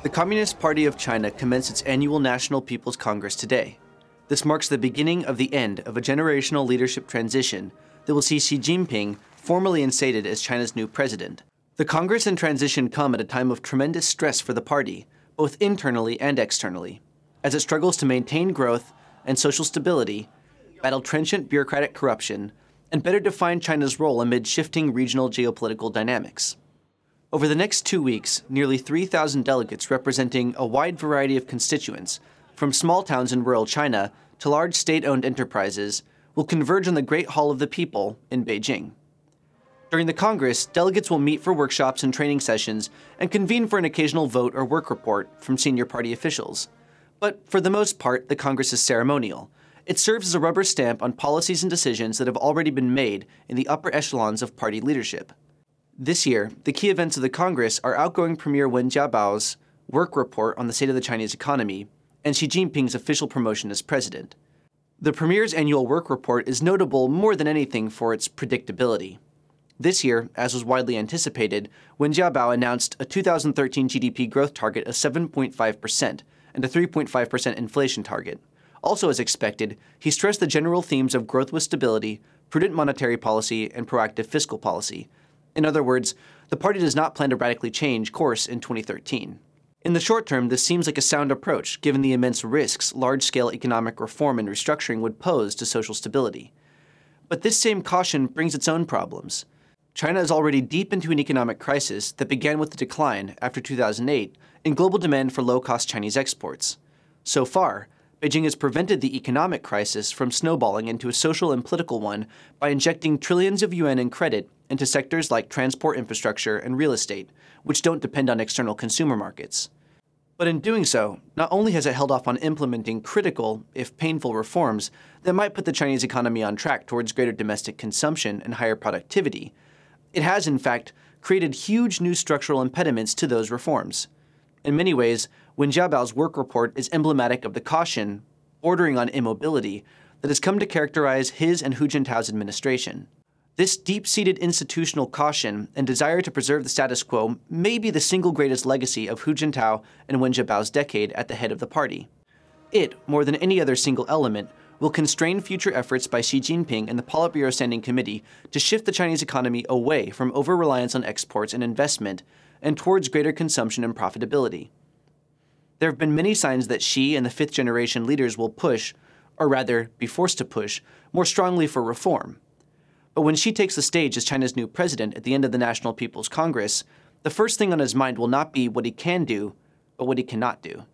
The Communist Party of China commenced its annual National People's Congress today. This marks the beginning of the end of a generational leadership transition that will see Xi Jinping formally instated as China's new president. The Congress and transition come at a time of tremendous stress for the party, both internally and externally, as it struggles to maintain growth and social stability, battle trenchant bureaucratic corruption, and better define China's role amid shifting regional geopolitical dynamics. Over the next 2 weeks, nearly 3,000 delegates representing a wide variety of constituents, from small towns in rural China to large state-owned enterprises, will converge on the Great Hall of the People in Beijing. During the Congress, delegates will meet for workshops and training sessions and convene for an occasional vote or work report from senior party officials. But for the most part, the Congress is ceremonial. It serves as a rubber stamp on policies and decisions that have already been made in the upper echelons of party leadership. This year, the key events of the Congress are outgoing Premier Wen Jiabao's work report on the state of the Chinese economy and Xi Jinping's official promotion as president. The Premier's annual work report is notable more than anything for its predictability. This year, as was widely anticipated, Wen Jiabao announced a 2013 GDP growth target of 7.5% and a 3.5% inflation target. Also as expected, he stressed the general themes of growth with stability, prudent monetary policy, and proactive fiscal policy. In other words, the party does not plan to radically change course in 2013. In the short term, this seems like a sound approach, given the immense risks large-scale economic reform and restructuring would pose to social stability. But this same caution brings its own problems. China is already deep into an economic crisis that began with the decline, after 2008, in global demand for low-cost Chinese exports. So far, Beijing has prevented the economic crisis from snowballing into a social and political one by injecting trillions of yuan in credit into sectors like transport infrastructure and real estate, which don't depend on external consumer markets. But in doing so, not only has it held off on implementing critical, if painful, reforms that might put the Chinese economy on track towards greater domestic consumption and higher productivity, it has, in fact, created huge new structural impediments to those reforms. In many ways, Wen Jiabao's work report is emblematic of the caution, bordering on immobility, that has come to characterize his and Hu Jintao's administration. This deep-seated institutional caution and desire to preserve the status quo may be the single greatest legacy of Hu Jintao and Wen Jiabao's decade at the head of the party. It, more than any other single element, will constrain future efforts by Xi Jinping and the Politburo Standing Committee to shift the Chinese economy away from over-reliance on exports and investment and towards greater consumption and profitability. There have been many signs that Xi and the fifth-generation leaders will push, or rather, be forced to push, more strongly for reform. But when Xi takes the stage as China's new president at the end of the National People's Congress, the first thing on his mind will not be what he can do, but what he cannot do.